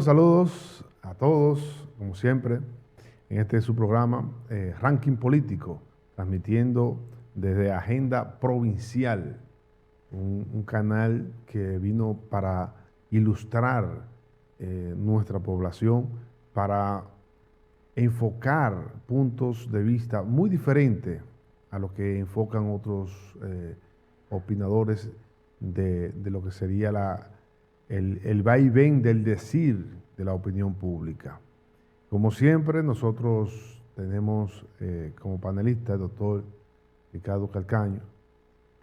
Saludos a todos, como siempre, en este su programa Ranking Político, transmitiendo desde Agenda Provincial, un canal que vino para ilustrar nuestra población, para enfocar puntos de vista muy diferentes a lo que enfocan otros opinadores de lo que sería el vaivén del decir de la opinión pública. Como siempre, nosotros tenemos como panelista el doctor Ricardo Calcaño,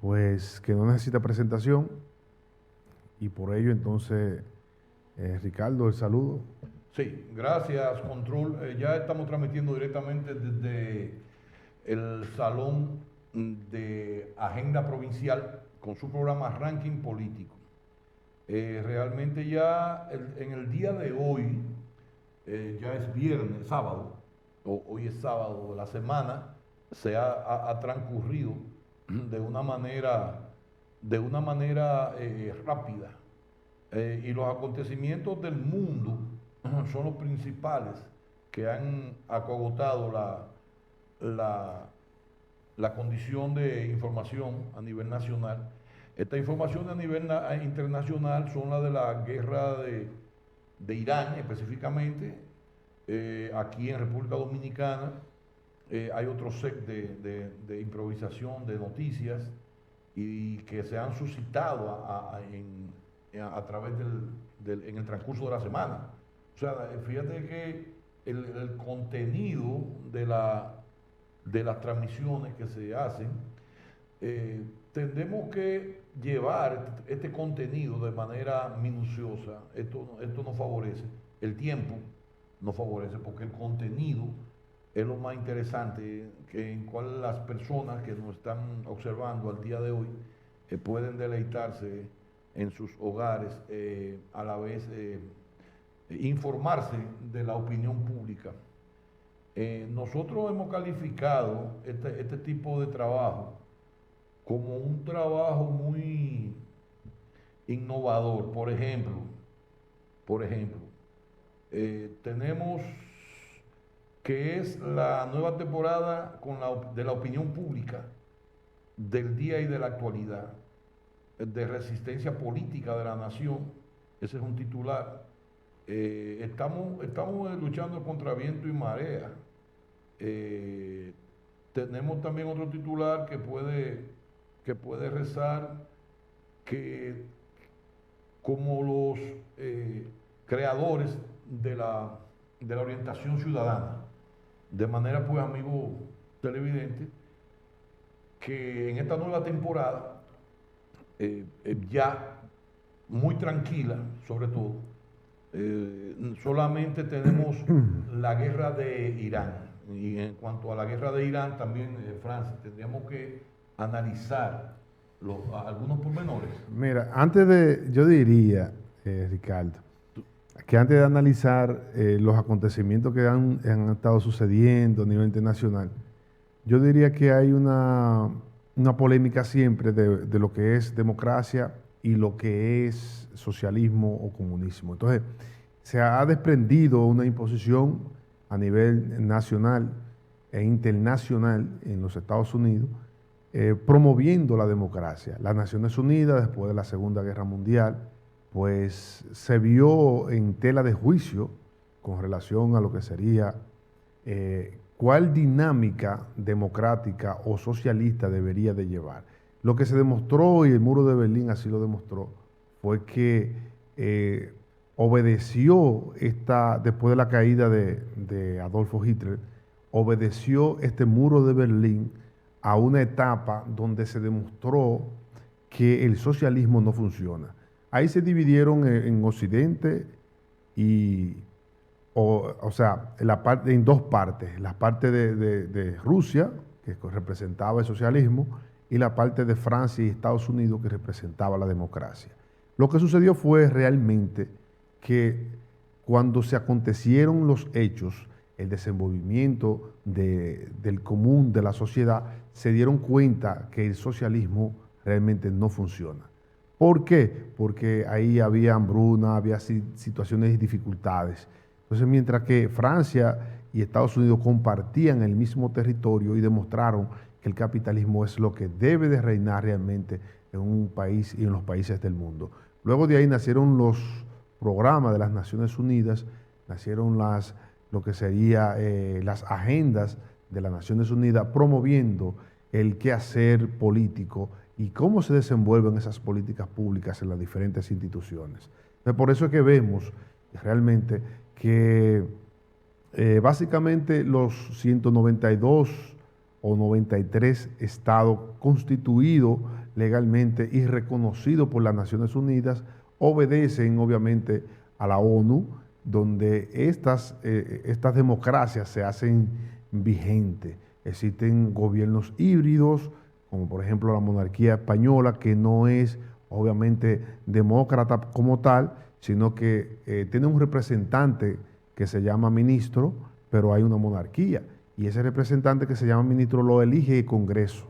pues que no necesita presentación, y por ello entonces, Ricardo, el saludo. Sí, gracias, Control. Ya estamos transmitiendo directamente desde el salón de Agenda Provincial con su programa Ranking Político. Realmente ya en el día de hoy, ya es viernes, sábado, hoy es sábado, la semana se ha transcurrido de una manera rápida. Y los acontecimientos del mundo son los principales que han acogotado la condición de información a nivel nacional. Esta información a nivel internacional son las de la guerra de Irán específicamente. Aquí en República Dominicana hay otro set de improvisación de noticias y que se han suscitado a través en el transcurso de la semana. O sea, fíjate que el contenido de las transmisiones que se hacen, tendremos que llevar este contenido de manera minuciosa. Esto nos favorece, el tiempo nos favorece, porque el contenido es lo más interesante, que en cual las personas que nos están observando al día de hoy pueden deleitarse en sus hogares, a la vez informarse de la opinión pública. Nosotros hemos calificado este tipo de trabajo como un trabajo muy innovador. Por ejemplo, tenemos que es la nueva temporada de la opinión pública del día y de la actualidad, de resistencia política de la nación. Ese es un titular. Estamos luchando contra viento y marea. Tenemos también otro titular que puede rezar que como los creadores de la orientación ciudadana, de manera, pues, amigo televidente, que en esta nueva temporada, ya muy tranquila, sobre todo, solamente tenemos la guerra de Irán. Y en cuanto a la guerra de Irán, también, Francis, tendríamos que analizar algunos pormenores. Mira, yo diría, Ricardo, que antes de analizar los acontecimientos que han estado sucediendo a nivel internacional, yo diría que hay una polémica siempre de lo que es democracia y lo que es socialismo o comunismo. Entonces, se ha desprendido una imposición a nivel nacional e internacional en los Estados Unidos, promoviendo la democracia. Las Naciones Unidas, después de la Segunda Guerra Mundial, pues se vio en tela de juicio con relación a lo que sería cuál dinámica democrática o socialista debería de llevar. Lo que se demostró, y el muro de Berlín así lo demostró, fue que obedeció después de la caída de Adolfo Hitler, obedeció este muro de Berlín a una etapa donde se demostró que el socialismo no funciona. Ahí se dividieron en Occidente o sea, en dos partes. La parte de Rusia, que representaba el socialismo, y la parte de Francia y Estados Unidos, que representaba la democracia. Lo que sucedió fue realmente que cuando se acontecieron los hechos, el desenvolvimiento del común de la sociedad, se dieron cuenta que el socialismo realmente no funciona. ¿Por qué? Porque ahí había hambruna, había situaciones y dificultades. Entonces, mientras que Francia y Estados Unidos compartían el mismo territorio y demostraron que el capitalismo es lo que debe de reinar realmente en un país y en los países del mundo. Luego de ahí nacieron los programas de las Naciones Unidas, nacieron lo que serían las agendas de las Naciones Unidas promoviendo el quehacer político y cómo se desenvuelven esas políticas públicas en las diferentes instituciones. Entonces, por eso es que vemos realmente que básicamente los 192 o 93 estados constituidos legalmente y reconocidos por las Naciones Unidas obedecen obviamente a la ONU, donde estas democracias se hacen vigentes. Existen gobiernos híbridos, como por ejemplo la monarquía española, que no es obviamente demócrata como tal, sino que tiene un representante que se llama ministro, pero hay una monarquía. Y ese representante que se llama ministro lo elige el Congreso.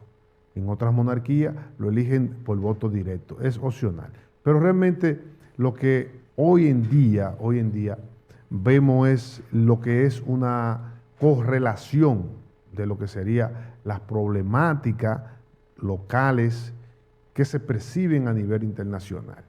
En otras monarquías lo eligen por voto directo, es opcional. Pero realmente lo que hoy en día vemos es lo que es una correlación de lo que sería las problemáticas locales que se perciben a nivel internacional.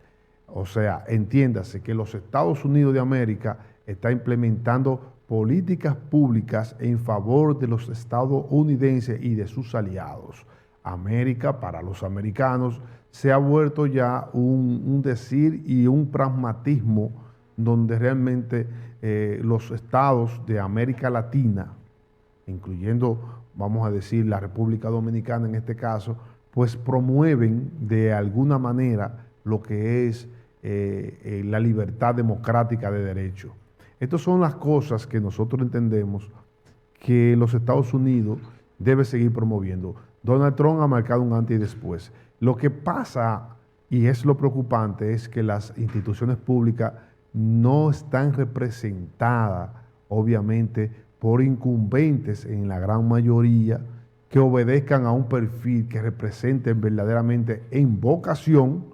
O sea, entiéndase que los Estados Unidos de América está implementando políticas públicas en favor de los estadounidenses y de sus aliados. América, para los americanos, se ha vuelto ya un decir y un pragmatismo donde realmente los estados de América Latina, incluyendo, vamos a decir, la República Dominicana en este caso, pues promueven de alguna manera lo que es la libertad democrática de derecho. Estas son las cosas que nosotros entendemos que los Estados Unidos debe seguir promoviendo. Donald Trump ha marcado un antes y después. Lo que pasa, y es lo preocupante, es que las instituciones públicas no están representadas, obviamente, por incumbentes en la gran mayoría que obedezcan a un perfil que representen verdaderamente en vocación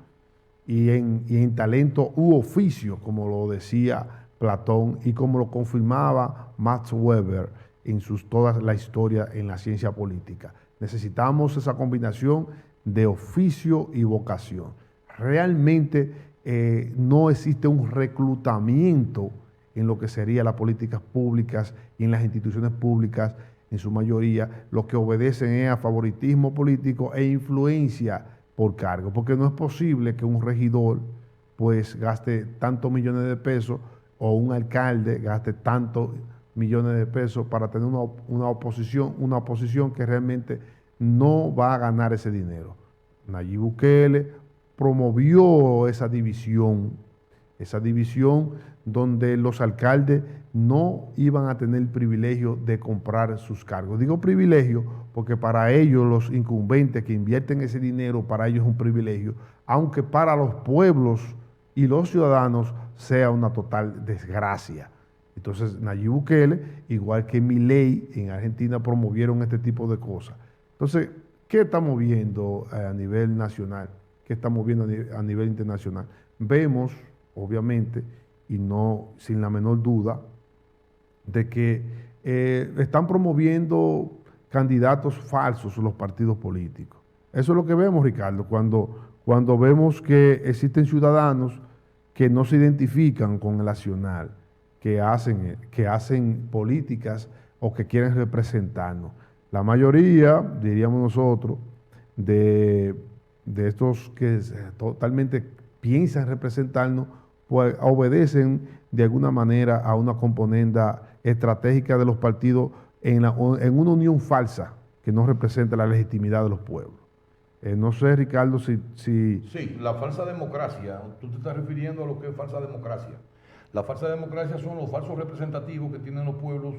y en talento u oficio, como lo decía Platón y como lo confirmaba Max Weber en toda la historia en la ciencia política. Necesitamos esa combinación de oficio y vocación. Realmente no existe un reclutamiento en lo que serían las políticas públicas y en las instituciones públicas en su mayoría. Lo que obedecen es a favoritismo político e influencia por cargo, porque no es posible que un regidor pues gaste tantos millones de pesos o un alcalde gaste tantos millones de pesos para tener una oposición que realmente no va a ganar ese dinero. Nayib Bukele promovió esa división donde los alcaldes no iban a tener el privilegio de comprar sus cargos. Digo privilegio porque para ellos, los incumbentes que invierten ese dinero, para ellos es un privilegio, aunque para los pueblos y los ciudadanos sea una total desgracia. Entonces, Nayib Bukele, igual que Milei en Argentina, promovieron este tipo de cosas. Entonces, ¿qué estamos viendo a nivel nacional? ¿Qué estamos viendo a nivel internacional? Vemos, obviamente, y no sin la menor duda, de que están promoviendo candidatos falsos los partidos políticos. Eso es lo que vemos, Ricardo, cuando vemos que existen ciudadanos que no se identifican con el nacional, que hacen políticas o que quieren representarnos. La mayoría, diríamos nosotros, de estos que totalmente piensan representarnos, pues obedecen de alguna manera a una componenda estratégica de los partidos en una unión falsa que no representa la legitimidad de los pueblos. No sé, Ricardo, si... Sí, la falsa democracia, tú te estás refiriendo a lo que es falsa democracia. La falsa democracia son los falsos representativos que tienen los pueblos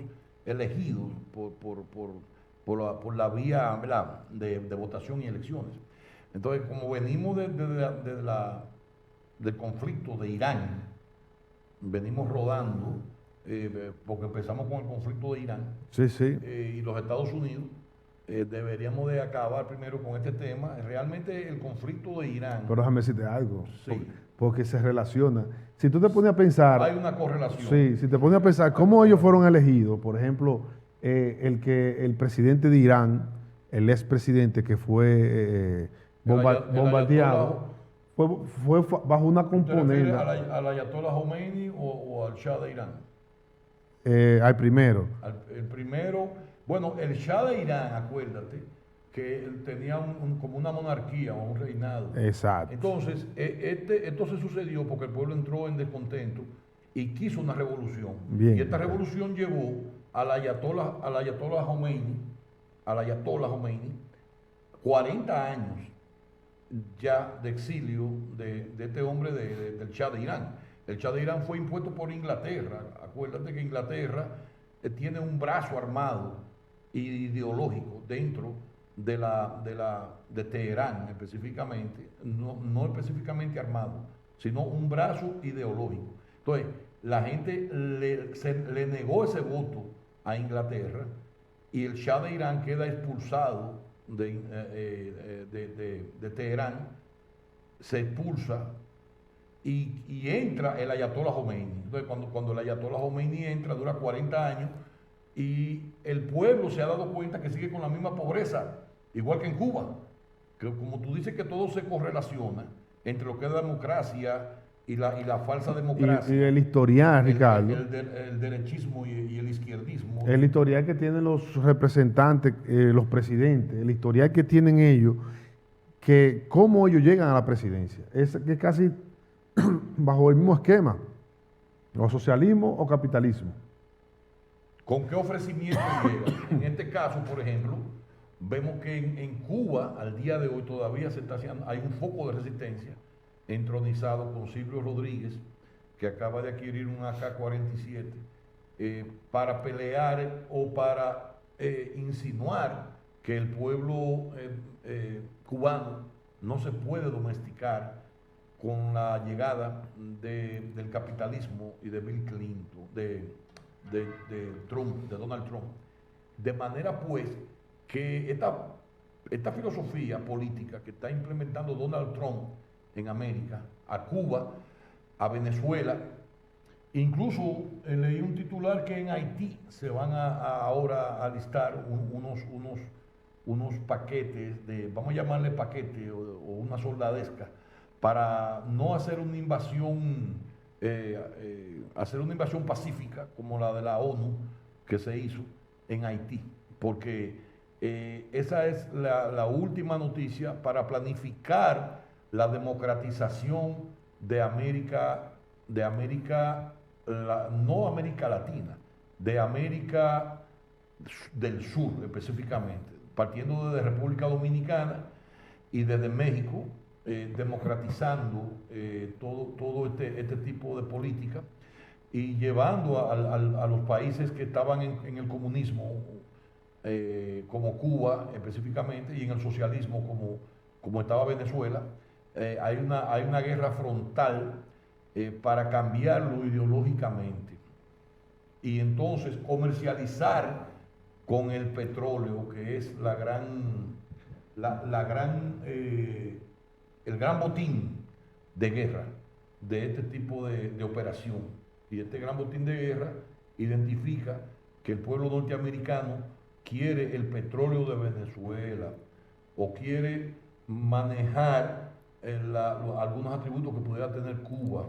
elegidos por la vía, ¿verdad?, de votación y elecciones. Entonces, como venimos del conflicto de Irán, venimos rodando, porque empezamos con el conflicto de Irán Sí, sí. y los Estados Unidos, deberíamos de acabar primero con este tema. Realmente el conflicto de Irán, Pero déjame decirte algo, sí, porque se relaciona. Si tú te pones a pensar, hay una correlación. sí, si te pones a pensar cómo ellos fueron elegidos, por ejemplo, el presidente de Irán, el expresidente que fue bombardeado, fue bajo una ¿Te refieres componenda. al Ayatollah Khomeini o al Shah de Irán? Al primero. El primero, bueno, el Shah de Irán, acuérdate, que él tenía como una monarquía o un reinado. Exacto. Entonces, esto se sucedió porque el pueblo entró en descontento y quiso una revolución. Bien. Y esta revolución llevó al Ayatollah Khomeini, 40 años ya de exilio de este hombre del Shah de Irán. El Shah de Irán fue impuesto por Inglaterra. Acuérdate que Inglaterra tiene un brazo armado e ideológico dentro de Teherán específicamente, no específicamente armado, sino un brazo ideológico. Entonces, la gente le negó ese voto a Inglaterra y el Shah de Irán queda expulsado de Teherán, se expulsa y entra el Ayatollah Khomeini. Entonces, cuando el Ayatollah Khomeini entra, dura 40 años y el pueblo se ha dado cuenta que sigue con la misma pobreza, igual que en Cuba. Que como tú dices que todo se correlaciona entre lo que es la democracia y la falsa democracia. Y el historial, Ricardo. El derechismo y el izquierdismo. El historial que tienen los representantes, los presidentes, el historial que tienen ellos, que cómo ellos llegan a la presidencia. Es que casi bajo el mismo esquema, o socialismo o capitalismo. ¿Con qué ofrecimiento llegan? En este caso, por ejemplo, vemos que en Cuba, al día de hoy, todavía se está haciendo, hay un foco de resistencia entronizado con Silvio Rodríguez, que acaba de adquirir un AK-47, para pelear o para insinuar que el pueblo cubano no se puede domesticar con la llegada del capitalismo y de Bill Clinton, de Trump, de Donald Trump. De manera pues que esta filosofía política que está implementando Donald Trump en América, a Cuba, a Venezuela, incluso leí un titular que en Haití se van ahora a listar unos paquetes vamos a llamarle paquete o una soldadesca, para no hacer una invasión, pacífica como la de la ONU que se hizo en Haití, porque esa es la última noticia para planificar la democratización de América, no América Latina, de América del Sur específicamente, partiendo desde República Dominicana y desde México, democratizando todo este tipo de política y llevando a los países que estaban en el comunismo, como Cuba específicamente, y en el socialismo como estaba Venezuela. Hay una guerra frontal para cambiarlo ideológicamente y entonces comercializar con el petróleo, que es el gran botín de guerra de este tipo de operación. Y este gran botín de guerra identifica que el pueblo norteamericano quiere el petróleo de Venezuela o quiere manejar algunos atributos que pudiera tener Cuba.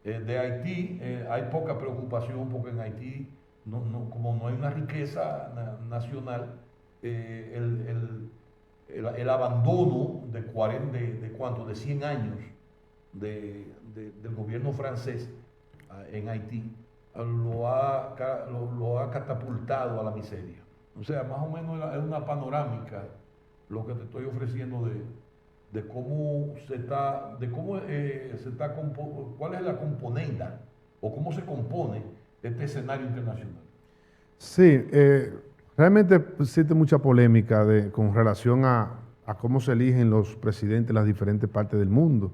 De Haití hay poca preocupación porque en Haití, como no hay una riqueza nacional, el abandono de 100 años del gobierno francés en Haití lo ha catapultado a la miseria. O sea, más o menos es una panorámica lo que te estoy ofreciendo de cómo cuál es la componenda o cómo se compone este escenario internacional. Sí, realmente existe mucha polémica con relación a cómo se eligen los presidentes en las diferentes partes del mundo.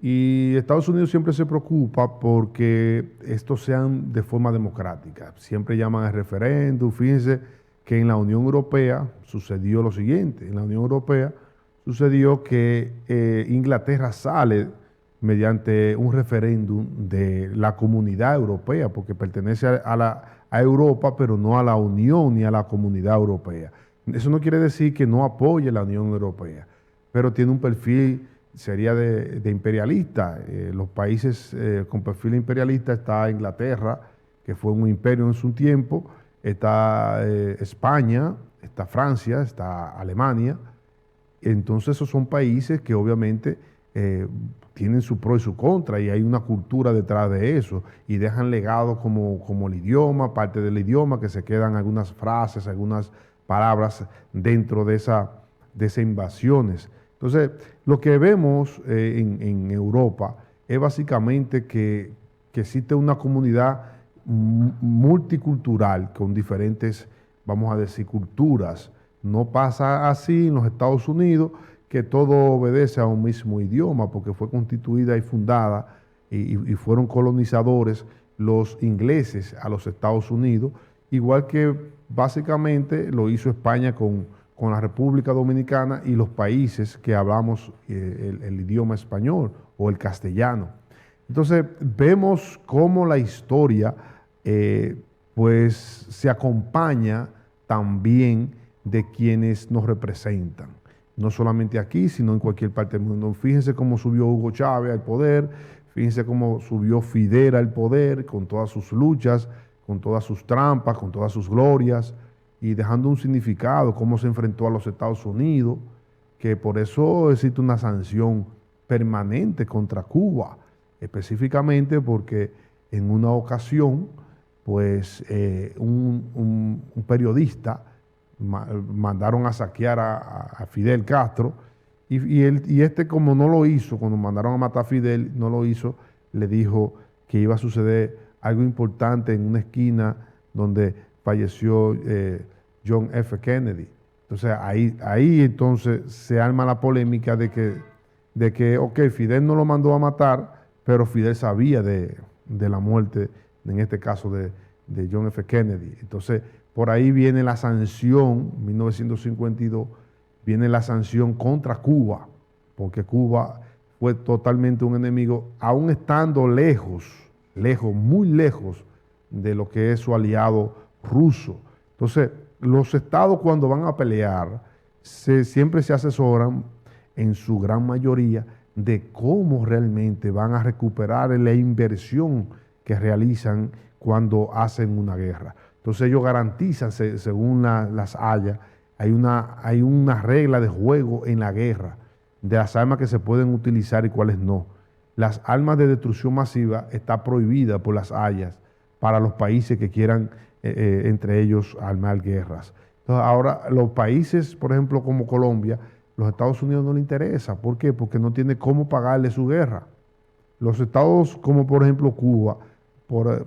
Y Estados Unidos siempre se preocupa porque estos sean de forma democrática. Siempre llaman al referéndum. Fíjense que en la Unión Europea sucedió lo siguiente. En la Unión Europea sucedió que Inglaterra sale mediante un referéndum de la Comunidad Europea, porque pertenece a Europa, pero no a la Unión ni a la Comunidad Europea. Eso no quiere decir que no apoye la Unión Europea, pero tiene un perfil, sería de imperialista. Los países con perfil imperialista está Inglaterra, que fue un imperio en su tiempo, está España, está Francia, está Alemania. Entonces esos son países que obviamente tienen su pro y su contra, y hay una cultura detrás de eso, y dejan legado como el idioma, parte del idioma, que se quedan algunas frases, algunas palabras dentro de esas invasiones. Entonces, lo que vemos en Europa es básicamente que existe una comunidad multicultural con diferentes, vamos a decir, culturas. No pasa así en los Estados Unidos, que todo obedece a un mismo idioma, porque fue constituida y fundada y fueron colonizadores los ingleses a los Estados Unidos, igual que básicamente lo hizo España con la República Dominicana y los países que hablamos el idioma español o el castellano. Entonces vemos cómo la historia pues se acompaña también de quienes nos representan. No solamente aquí, sino en cualquier parte del mundo. Fíjense cómo subió Hugo Chávez al poder, fíjense cómo subió Fidel al poder, con todas sus luchas, con todas sus trampas, con todas sus glorias, y dejando un significado, cómo se enfrentó a los Estados Unidos, que por eso existe una sanción permanente contra Cuba, específicamente porque en una ocasión, pues un periodista mandaron a saquear a Fidel Castro, y este, como no lo hizo, cuando mandaron a matar a Fidel, no lo hizo, le dijo que iba a suceder algo importante en una esquina donde falleció John F. Kennedy. Entonces ahí entonces se arma la polémica de que, ok, Fidel no lo mandó a matar, pero Fidel sabía de la muerte, en este caso de John F. Kennedy. Entonces, por ahí viene la sanción, 1952, viene la sanción contra Cuba, porque Cuba fue totalmente un enemigo, aún estando lejos, muy lejos de lo que es su aliado ruso. Entonces, los estados cuando van a pelear, siempre se asesoran, en su gran mayoría, de cómo realmente van a recuperar la inversión que realizan cuando hacen una guerra. Entonces ellos garantizan, según las Hayas, hay una regla de juego en la guerra, de las armas que se pueden utilizar y cuáles no. Las armas de destrucción masiva está prohibida por las Hayas para los países que quieran, entre ellos, armar guerras. Entonces, ahora, los países, por ejemplo, como Colombia, los Estados Unidos no les interesa. ¿Por qué? Porque no tiene cómo pagarle su guerra. Los estados, como por ejemplo Cuba,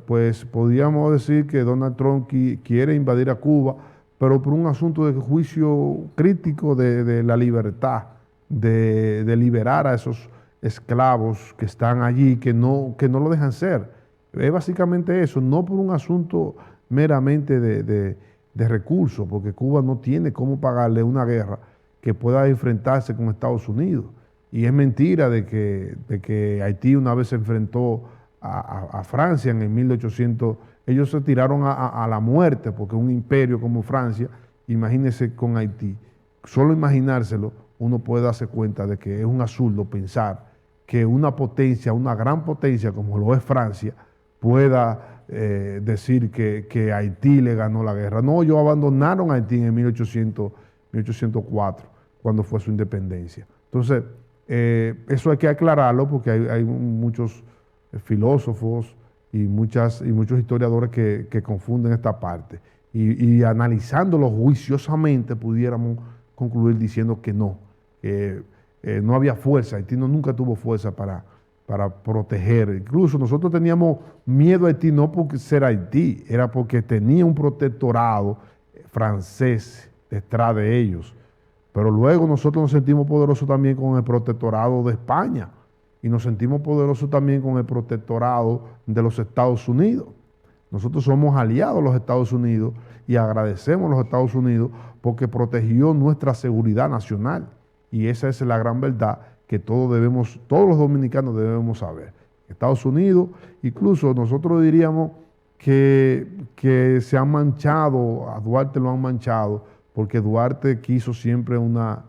pues podríamos decir que Donald Trump quiere invadir a Cuba, pero por un asunto de juicio crítico de la libertad, de liberar a esos esclavos que están allí, que no lo dejan ser. Es básicamente eso, no por un asunto meramente de recursos, porque Cuba no tiene cómo pagarle una guerra que pueda enfrentarse con Estados Unidos. Y es mentira de que Haití una vez se enfrentó a Francia en el 1800, ellos se tiraron a la muerte, porque un imperio como Francia, imagínense con Haití. Solo imaginárselo, uno puede darse cuenta de que es un absurdo pensar que una potencia, una gran potencia como lo es Francia, pueda decir que Haití le ganó la guerra. No, ellos abandonaron a Haití en 1804, cuando fue su independencia. Entonces, eso hay que aclararlo, porque hay muchos filósofos y muchos historiadores que confunden esta parte. Y analizándolo juiciosamente pudiéramos concluir diciendo que no había fuerza. Haití nunca tuvo fuerza para proteger. Incluso nosotros teníamos miedo a Haití no porque ser Haití, era porque tenía un protectorado francés detrás de ellos. Pero luego nosotros nos sentimos poderosos también con el protectorado de España, y nos sentimos poderosos también con el protectorado de los Estados Unidos. Nosotros somos aliados de los Estados Unidos y agradecemos a los Estados Unidos porque protegió nuestra seguridad nacional. Y esa es la gran verdad que todos los dominicanos debemos saber. Estados Unidos, incluso nosotros diríamos que se han manchado, a Duarte lo han manchado, porque Duarte quiso siempre una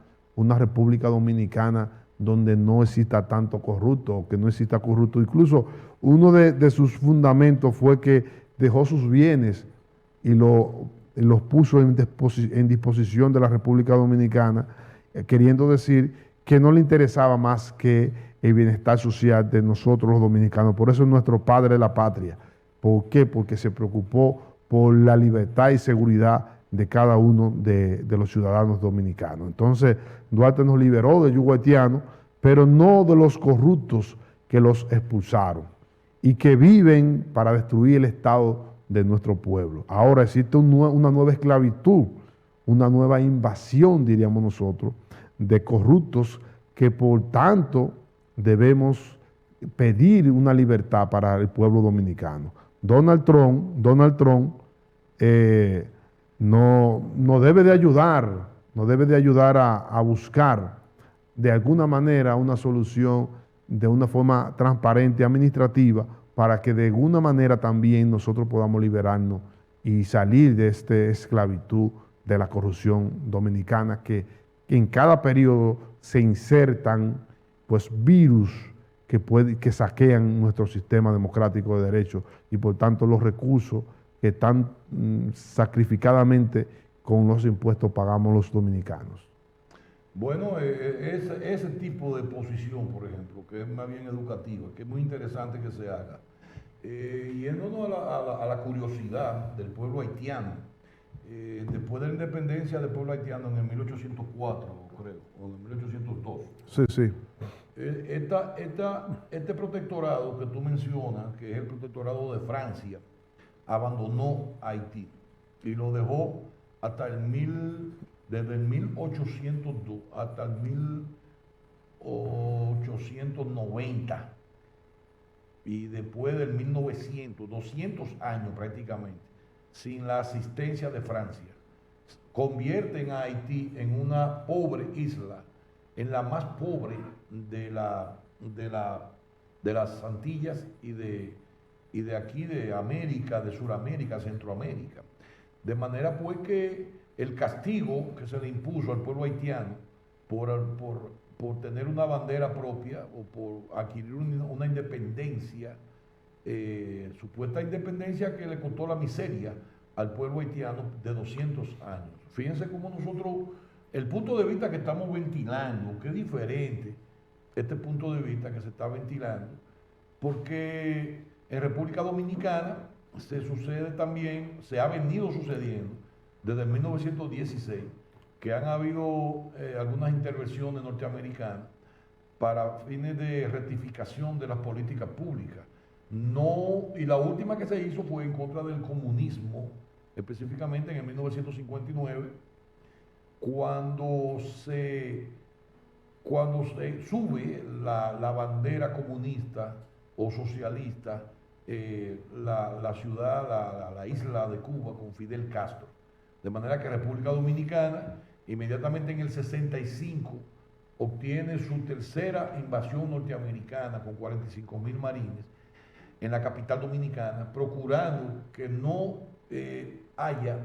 República Dominicana donde no exista tanto corrupto, o que no exista corrupto. Incluso uno de sus fundamentos fue que dejó sus bienes y los puso en disposición de la República Dominicana, queriendo decir que no le interesaba más que el bienestar social de nosotros los dominicanos. Por eso es nuestro padre de la patria. ¿Por qué? Porque se preocupó por la libertad y seguridad de cada uno de los ciudadanos dominicanos. Entonces, Duarte nos liberó de yugo haitiano, pero no de los corruptos que los expulsaron y que viven para destruir el Estado de nuestro pueblo. Ahora existe una nueva esclavitud, una nueva invasión, diríamos nosotros, de corruptos que por tanto debemos pedir una libertad para el pueblo dominicano. Donald Trump no debe de ayudar a buscar de alguna manera una solución de una forma transparente, administrativa, para que de alguna manera también nosotros podamos liberarnos y salir de esta esclavitud de la corrupción dominicana, que en cada periodo se insertan pues virus que saquean nuestro sistema democrático de derechos y por tanto los recursos que tan sacrificadamente con los impuestos pagamos los dominicanos. Bueno, ese tipo de posición, por ejemplo, que es más bien educativa, que es muy interesante que se haga, yéndonos a la curiosidad del pueblo haitiano, después de la independencia del pueblo haitiano en el 1804, creo, o en el 1802. Sí, sí. Este protectorado que tú mencionas, que es el protectorado de Francia, abandonó Haití y lo dejó hasta desde el 1802 hasta el 1890 y después del 1900, 200 años prácticamente, sin la asistencia de Francia. Convierten a Haití en una pobre isla, en la más pobre de las Antillas y de aquí de América, de Sudamérica, Centroamérica. De manera pues que el castigo que se le impuso al pueblo haitiano por tener una bandera propia o por adquirir una independencia, supuesta independencia que le costó la miseria al pueblo haitiano de 200 años. Fíjense cómo nosotros, el punto de vista que estamos ventilando, que es diferente este punto de vista que se está ventilando, porque en República Dominicana se sucede también, se ha venido sucediendo desde 1916, que han habido algunas intervenciones norteamericanas para fines de rectificación de las políticas públicas. No, y la última que se hizo fue en contra del comunismo, específicamente en el 1959, cuando se sube la bandera comunista o socialista, la ciudad, la isla de Cuba con Fidel Castro. De manera que República Dominicana, inmediatamente en el 65, obtiene su tercera invasión norteamericana con 45.000 marines en la capital dominicana, procurando que no haya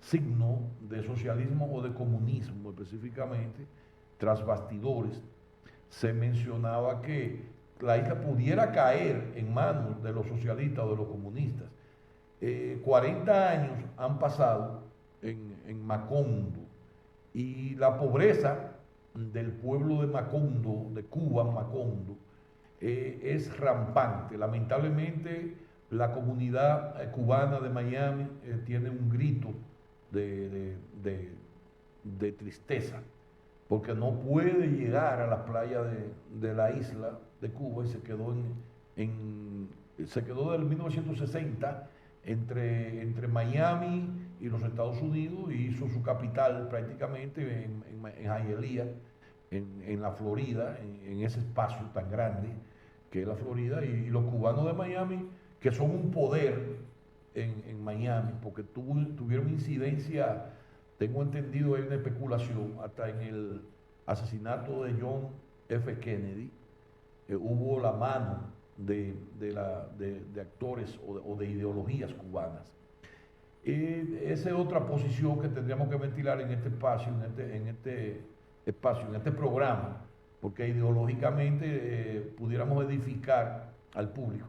signo de socialismo o de comunismo específicamente. Tras bastidores se mencionaba que la isla pudiera caer en manos de los socialistas o de los comunistas. 40 años han pasado en Macondo y la pobreza del pueblo de Macondo, de Cuba, Macondo, es rampante. Lamentablemente la comunidad cubana de Miami tiene un grito de tristeza, porque no puede llegar a las playas de la isla de Cuba y se quedó del 1960 entre Miami y los Estados Unidos y hizo su capital prácticamente en Hialeah, en la Florida, en ese espacio tan grande que es la Florida, y los cubanos de Miami, que son un poder en Miami, porque tuvieron incidencia, tengo entendido, hay una especulación, hasta en el asesinato de John F. Kennedy, hubo la mano de actores o de ideologías cubanas. Esa es otra posición que tendríamos que ventilar en este espacio, en este programa, porque ideológicamente pudiéramos edificar al público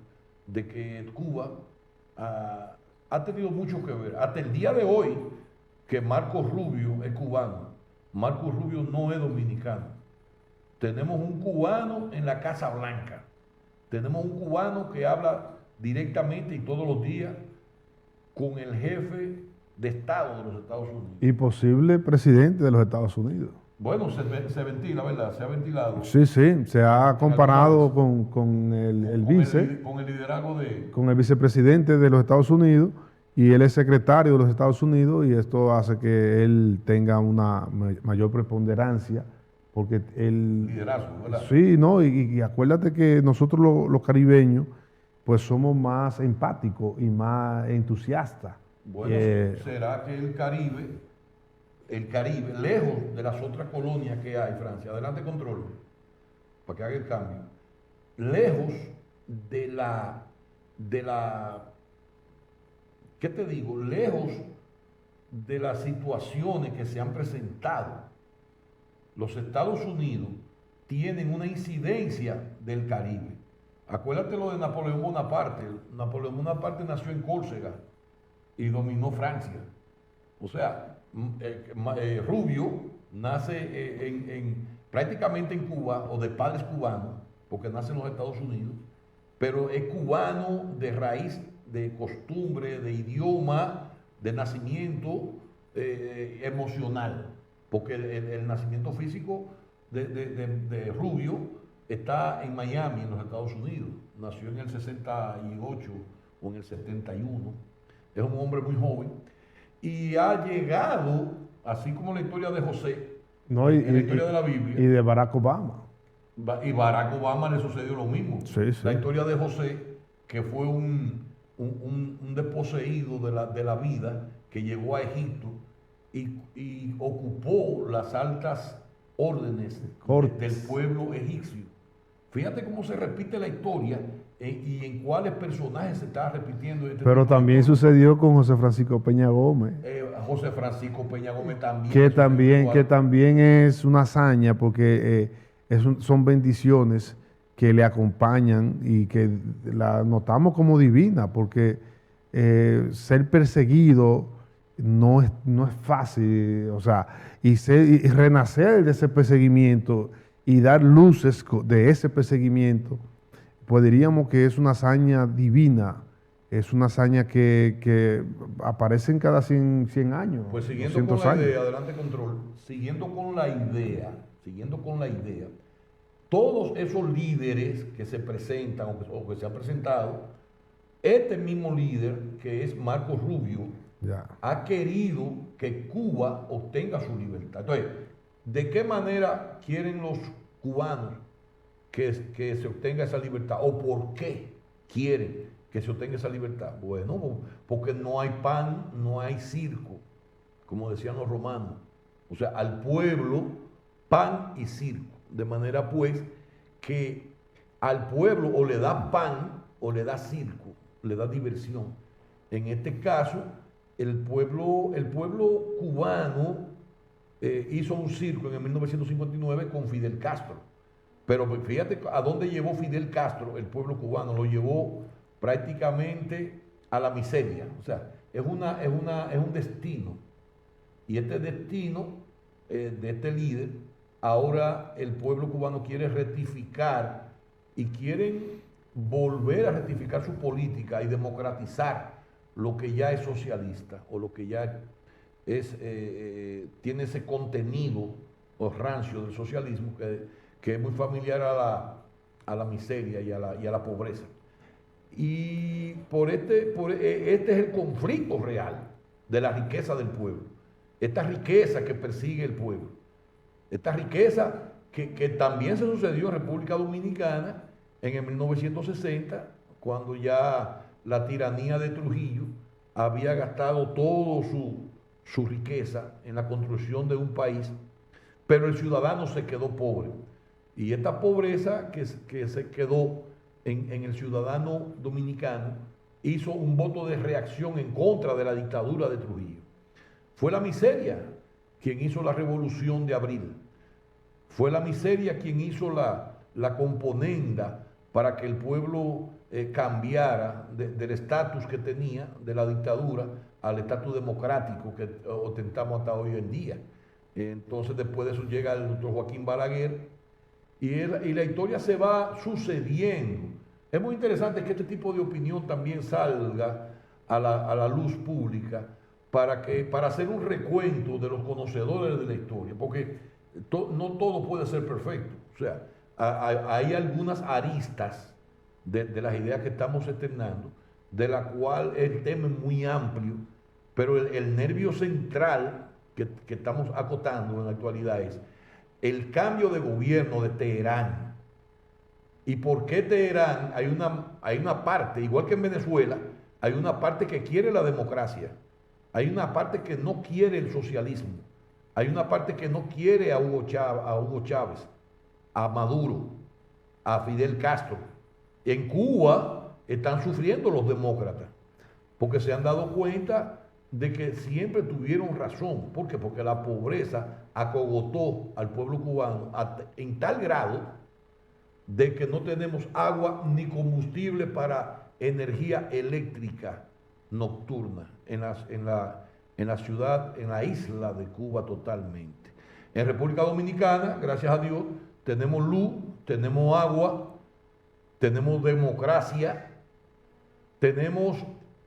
de que Cuba ha tenido mucho que ver. Hasta el día de hoy, que Marcos Rubio es cubano, Marcos Rubio no es dominicano. Tenemos un cubano en la Casa Blanca, tenemos un cubano que habla directamente y todos los días con el jefe de Estado de los Estados Unidos. Y posible presidente de los Estados Unidos. Bueno, se ventila, ¿verdad? Se ha ventilado. Sí, se ha comparado con el vice. Con el liderazgo de... Con el vicepresidente de los Estados Unidos, y él es secretario de los Estados Unidos, y esto hace que él tenga una mayor preponderancia, porque él... Liderazgo, ¿verdad? Sí, ¿no? Y acuérdate que nosotros los caribeños, pues somos más empáticos y más entusiastas. Bueno, ¿será que el Caribe, lejos de las otras colonias que hay, Francia, adelante control, para que haga el cambio, lejos de la, ¿qué te digo? Lejos de las situaciones que se han presentado, los Estados Unidos tienen una incidencia del Caribe. Acuérdate lo de Napoleón Bonaparte. Napoleón Bonaparte nació en Córcega y dominó Francia. O sea, Rubio nace prácticamente en Cuba, o de padres cubanos, porque nace en los Estados Unidos, pero es cubano de raíz, de costumbre, de idioma, de nacimiento emocional, porque el nacimiento físico de Rubio está en Miami, en los Estados Unidos. Nació en el 68 o en el 71. Es un hombre muy joven y ha llegado, así como la historia de José, no, en la historia de la Biblia. Y de Barack Obama. Y Barack Obama le sucedió lo mismo. Sí. La historia de José, que fue un desposeído de la vida, que llegó a Egipto y ocupó las altas órdenes del pueblo egipcio. Fíjate cómo se repite la historia y en cuáles personajes se está repitiendo. Pero también sucedió con José Francisco Peña Gómez. José Francisco Peña Gómez también. Que también es una hazaña, porque son bendiciones que le acompañan y que la notamos como divina, porque ser perseguido no es fácil, o sea, y renacer de ese perseguimiento y dar luces de ese perseguimiento, pues diríamos que es una hazaña divina, es una hazaña que aparece en cada 100 años. Pues siguiendo con la idea, adelante control, siguiendo con la idea, todos esos líderes que se presentan o que se han presentado, este mismo líder, que es Marcos Rubio, ha querido que Cuba obtenga su libertad. Entonces, ¿de qué manera quieren los cubanos que se obtenga esa libertad? ¿O por qué quieren que se obtenga esa libertad? Bueno, porque no hay pan, no hay circo, como decían los romanos. O sea, al pueblo, pan y circo. De manera pues que al pueblo o le da pan o le da circo, le da diversión. En este caso, el pueblo cubano hizo un circo en el 1959 con Fidel Castro. Pero fíjate a dónde llevó Fidel Castro el pueblo cubano. Lo llevó prácticamente a la miseria. O sea, es un destino. Y este destino de este líder, ahora el pueblo cubano quiere rectificar y quieren volver a rectificar su política y democratizar lo que ya es socialista o lo que ya tiene ese contenido o rancio del socialismo que es muy familiar a la miseria y a la pobreza. Y este es el conflicto real de la riqueza del pueblo. Esta riqueza que persigue el pueblo. Esta riqueza que también se sucedió en República Dominicana en el 1960, cuando ya la tiranía de Trujillo había gastado toda su riqueza en la construcción de un país, pero el ciudadano se quedó pobre. Y esta pobreza que se quedó en el ciudadano dominicano hizo un voto de reacción en contra de la dictadura de Trujillo. Fue la miseria quien hizo la revolución de abril. Fue la miseria quien hizo la componenda para que el pueblo cambiara del estatus que tenía de la dictadura al estatus democrático que ostentamos hasta hoy en día. Entonces después de eso llega el doctor Joaquín Balaguer y la historia se va sucediendo. Es muy interesante que este tipo de opinión también salga a la luz pública para hacer un recuento de los conocedores de la historia, porque no todo puede ser perfecto. O sea, hay algunas aristas de las ideas que estamos externando, de la cual el tema es muy amplio, pero el nervio central que estamos acotando en la actualidad es el cambio de gobierno de Teherán. ¿Y por qué Teherán? Hay una parte, igual que en Venezuela, hay una parte que quiere la democracia, hay una parte que no quiere el socialismo, hay una parte que no quiere a Hugo Chávez, a Maduro, a Fidel Castro. En Cuba están sufriendo los demócratas, porque se han dado cuenta de que siempre tuvieron razón. ¿Por qué? Porque la pobreza acogotó al pueblo cubano en tal grado de que no tenemos agua ni combustible para energía eléctrica nocturna en la ciudad, en la isla de Cuba totalmente. En República Dominicana, gracias a Dios, tenemos luz, tenemos agua, tenemos democracia, tenemos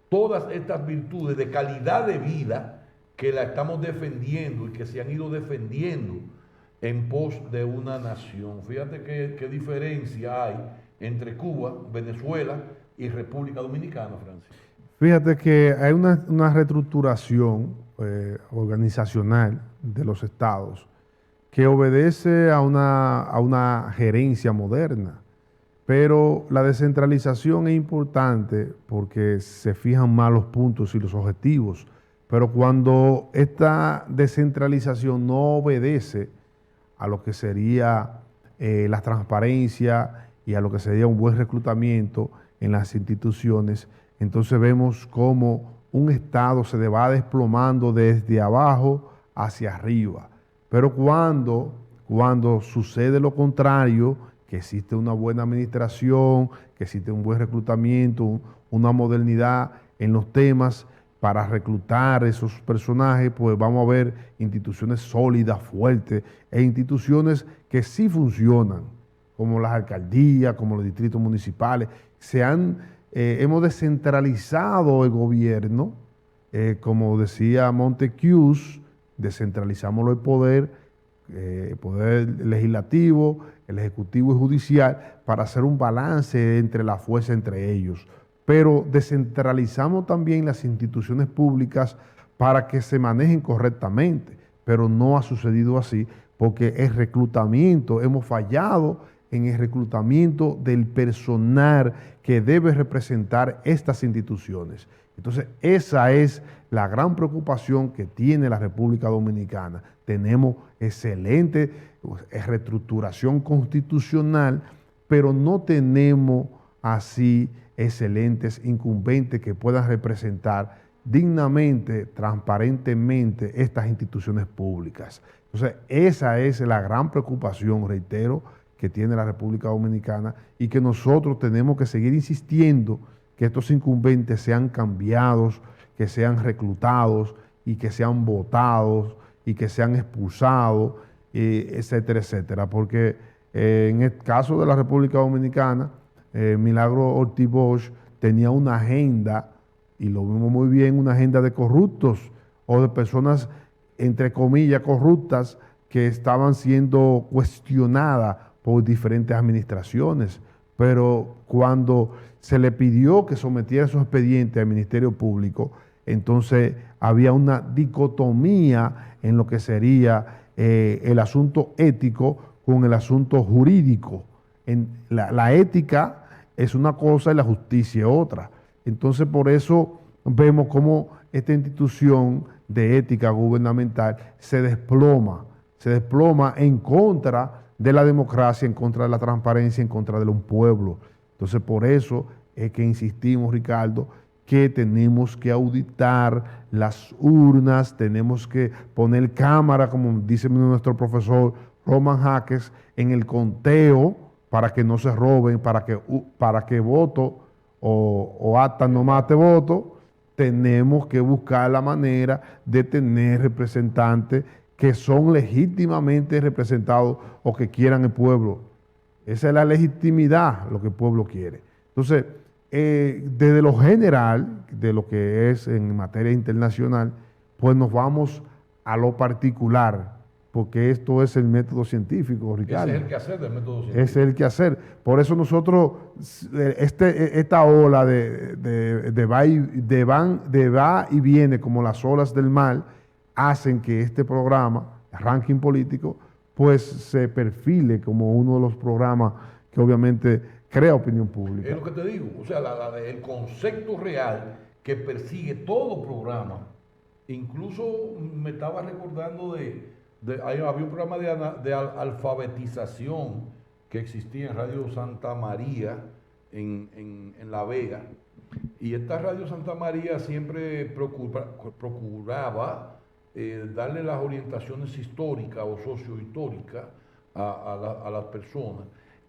todas estas virtudes de calidad de vida que la estamos defendiendo y que se han ido defendiendo en pos de una nación. Fíjate qué diferencia hay entre Cuba, Venezuela y República Dominicana, Francis. Fíjate que hay una reestructuración organizacional de los estados que obedece a una gerencia moderna. Pero la descentralización es importante porque se fijan más los puntos y los objetivos. Pero cuando esta descentralización no obedece a lo que sería la transparencia y a lo que sería un buen reclutamiento en las instituciones, entonces vemos cómo un Estado se va desplomando desde abajo hacia arriba. Pero cuando sucede lo contrario, que existe una buena administración, que existe un buen reclutamiento, una modernidad en los temas para reclutar esos personajes, pues vamos a ver instituciones sólidas, fuertes, e instituciones que sí funcionan, como las alcaldías, como los distritos municipales. Hemos descentralizado el gobierno, como decía Montesquieu, descentralizamos el poder legislativo, el ejecutivo y judicial, para hacer un balance entre la fuerza entre ellos. Pero descentralizamos también las instituciones públicas para que se manejen correctamente, pero no ha sucedido así, porque el reclutamiento, hemos fallado en el reclutamiento del personal que debe representar estas instituciones. Entonces, esa es la gran preocupación que tiene la República Dominicana. Tenemos excelente reestructuración constitucional, pero no tenemos así excelentes incumbentes que puedan representar dignamente, transparentemente estas instituciones públicas. Entonces, esa es la gran preocupación, reitero, que tiene la República Dominicana y que nosotros tenemos que seguir insistiendo que estos incumbentes sean cambiados, que sean reclutados y que sean votados y que sean expulsados, etcétera, etcétera. Porque en el caso de la República Dominicana, Milagro Ortiz Bosch tenía una agenda, y lo vimos muy bien, una agenda de corruptos o de personas, entre comillas, corruptas, que estaban siendo cuestionadas por diferentes administraciones. Pero cuando se le pidió que sometiera esos expedientes al Ministerio Público, entonces había una dicotomía en lo que sería el asunto ético con el asunto jurídico. La ética es una cosa y la justicia es otra. Entonces, por eso vemos cómo esta institución de ética gubernamental se desploma en contra de la democracia, en contra de la transparencia, en contra de un pueblo. Entonces, por eso es que insistimos, Ricardo, que tenemos que auditar las urnas, tenemos que poner cámara, como dice nuestro profesor Roman Jaques, en el conteo para que no se roben, para que voto o acta no mate voto. Tenemos que buscar la manera de tener representantes que son legítimamente representados o que quieran el pueblo. Esa es la legitimidad, lo que el pueblo quiere. Entonces, desde lo general, de lo que es en materia internacional, pues nos vamos a lo particular, porque esto es el método científico, Ricardo. Ese es el quehacer del método científico. Ese es el quehacer. Por eso nosotros, esta ola de va y viene, como las olas del mar, hacen que este programa, Ranking Político, pues se perfile como uno de los programas que obviamente crea opinión pública. Es lo que te digo, o sea, el concepto real que persigue todo programa. Incluso me estaba recordando había un programa de alfabetización que existía en Radio Santa María en La Vega, y esta Radio Santa María siempre procuraba darle las orientaciones históricas o sociohistóricas a las personas.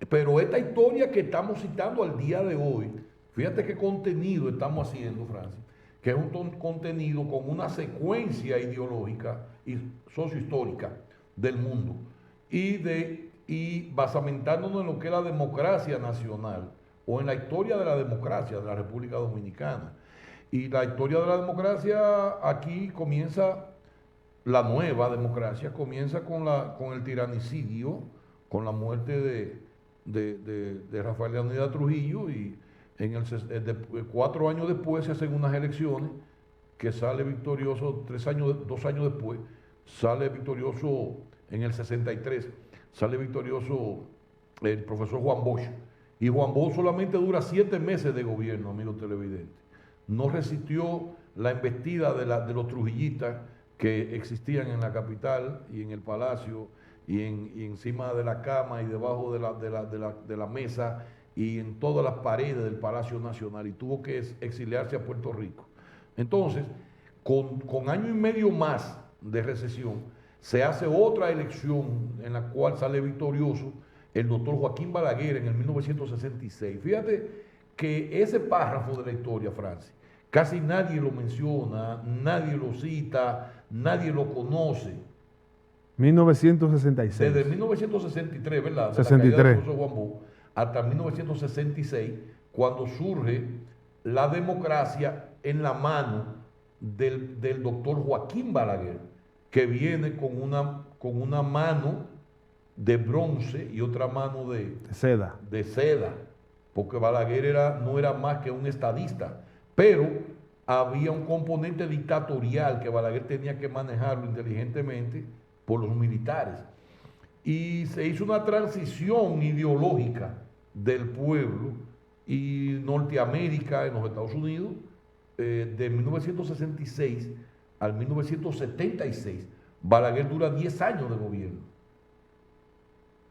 Pero esta historia que estamos citando al día de hoy, fíjate qué contenido estamos haciendo, Francis, que es un contenido con una secuencia ideológica y sociohistórica del mundo y basamentándonos en lo que es la democracia nacional o en la historia de la democracia de la República Dominicana. Y la historia de la democracia aquí comienza, la nueva democracia comienza con el tiranicidio, con la muerte de Rafael Leónidas Trujillo, y 4 años después se hacen unas elecciones que sale victorioso, 2 años después, sale victorioso en el 63, sale victorioso el profesor Juan Bosch. Y Juan Bosch solamente dura 7 meses de gobierno, amigos televidentes. No resistió la embestida de los trujillistas que existían en la capital y en el palacio y encima de la cama y debajo de la mesa y en todas las paredes del Palacio Nacional, y tuvo que exiliarse a Puerto Rico. Entonces, con año y medio más de recesión, se hace otra elección en la cual sale victorioso el doctor Joaquín Balaguer en el 1966. Fíjate que ese párrafo de la historia, Francis, casi nadie lo menciona, nadie lo cita, nadie lo conoce. 1966. Desde 1963, ¿verdad? 63. Juan Bosch, hasta 1966, cuando surge la democracia en la mano del doctor Joaquín Balaguer, que viene con una mano de bronce y otra mano de seda, porque Balaguer no era más que un estadista, pero había un componente dictatorial que Balaguer tenía que manejarlo inteligentemente por los militares. Y se hizo una transición ideológica del pueblo y Norteamérica, en los Estados Unidos, de 1966 al 1976. Balaguer dura 10 años de gobierno.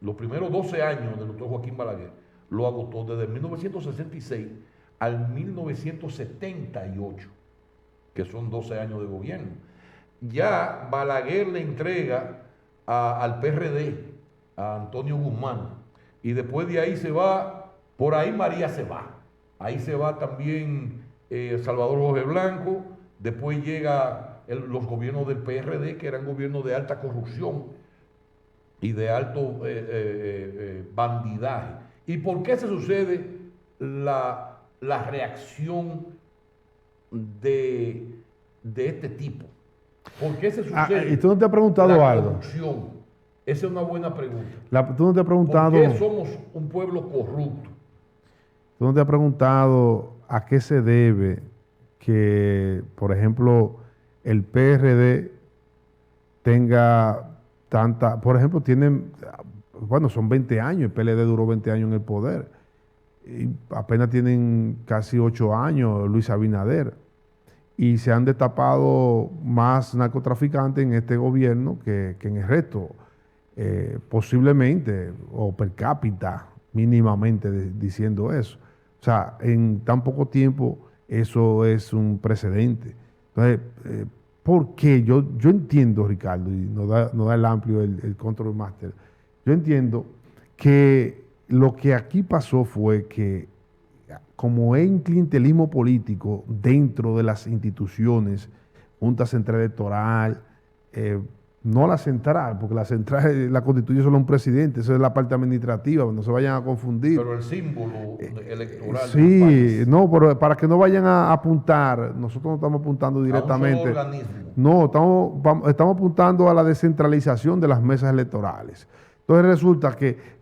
Los primeros 12 años del doctor Joaquín Balaguer lo agotó desde 1966 al 1978, que son 12 años de gobierno. Ya Balaguer le entrega al PRD, a Antonio Guzmán, y después de ahí se va, por ahí María se va. Ahí se va también Salvador Jorge Blanco, después llega los gobiernos del PRD, que eran gobiernos de alta corrupción y de alto bandidaje. ¿Y por qué se sucede la reacción de este tipo? ¿Por qué se sucede? ¿Y tú no te has preguntado la algo? corrupción? Esa es una buena pregunta. ¿Tú no te has preguntado? ¿Por qué somos un pueblo corrupto? ¿Tú no te has preguntado a qué se debe que, por ejemplo, el PRD tenga tanta, por ejemplo, son 20 años, el PLD duró 20 años en el poder, y apenas tienen casi 8 años Luis Abinader, y se han destapado más narcotraficantes en este gobierno que en el resto, posiblemente, o per cápita, mínimamente diciendo eso. O sea, en tan poco tiempo eso es un precedente. Entonces, ¿por qué? Yo entiendo, Ricardo, y nos da el amplio, el Control Master, yo entiendo que lo que aquí pasó fue que, como hay un clientelismo político dentro de las instituciones, Junta Central Electoral, no la central, porque la central la constituye solo un presidente, eso es la parte administrativa, no se vayan a confundir. Pero el símbolo electoral de un Sí, país. no, pero para que no vayan a apuntar, nosotros no estamos apuntando directamente. A un solo organismo. No, estamos apuntando a la descentralización de las mesas electorales. Entonces resulta que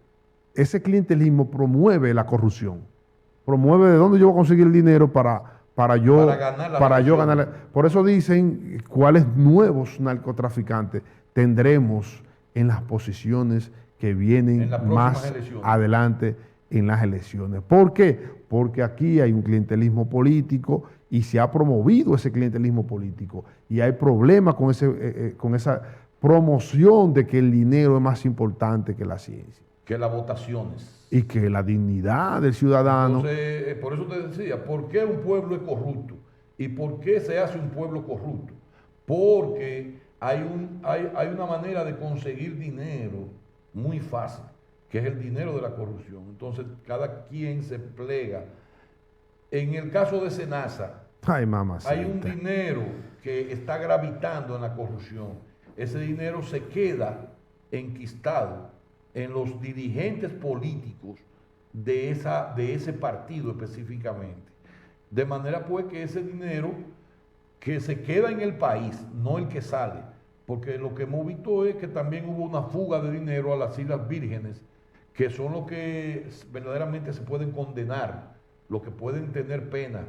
ese clientelismo promueve la corrupción. Promueve de dónde yo voy a conseguir el dinero para yo ganar. Por eso dicen cuáles nuevos narcotraficantes tendremos en las posiciones que vienen más adelante en las elecciones. ¿Por qué? Porque aquí hay un clientelismo político y se ha promovido ese clientelismo político y hay problemas con esa promoción de que el dinero es más importante que la ciencia. Que las votaciones. Y que la dignidad del ciudadano. Entonces, por eso te decía, ¿por qué un pueblo es corrupto? ¿Y por qué se hace un pueblo corrupto? Porque hay una manera de conseguir dinero muy fácil, que es el dinero de la corrupción. Entonces, cada quien se plega. En el caso de Senasa, hay un dinero que está gravitando en la corrupción. Ese dinero se queda enquistado en los dirigentes políticos de ese partido específicamente. De manera pues que ese dinero que se queda en el país, no el que sale, porque lo que hemos visto es que también hubo una fuga de dinero a las Islas Vírgenes, que son los que verdaderamente se pueden condenar, los que pueden tener pena,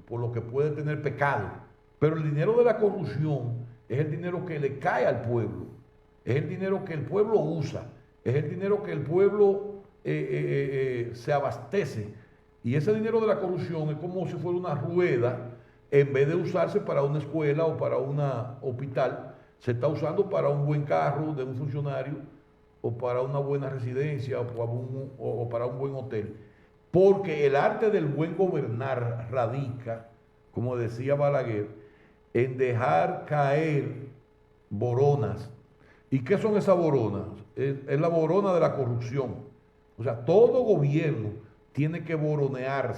por lo que pueden tener pecado. Pero el dinero de la corrupción es el dinero que le cae al pueblo, es el dinero que el pueblo usa, es el dinero que el pueblo se abastece. Y ese dinero de la corrupción es como si fuera una rueda, en vez de usarse para una escuela o para un hospital, se está usando para un buen carro de un funcionario o para una buena residencia o para un buen hotel. Porque el arte del buen gobernar radica, como decía Balaguer, en dejar caer boronas. ¿Y qué son esas boronas? Es la borona de la corrupción. O sea, todo gobierno tiene que boronear,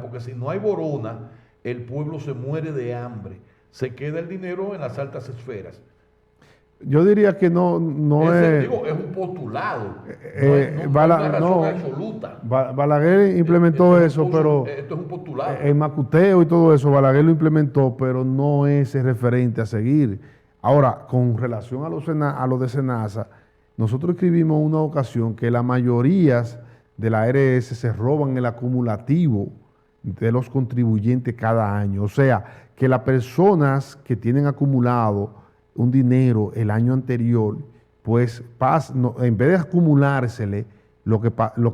porque si no hay borona, el pueblo se muere de hambre. Se queda el dinero en las altas esferas. Yo diría que no es... Digo, es un postulado, no es una razón absoluta. Balaguer implementó eso, pero... Esto es un postulado. El macuteo y todo eso, Balaguer lo implementó, pero no es el referente a seguir. Ahora, con relación a lo de Senasa, nosotros escribimos en una ocasión que la mayoría de la ARS se roban el acumulativo de los contribuyentes cada año. O sea, que las personas que tienen acumulado un dinero el año anterior, pues en vez de acumulársele, lo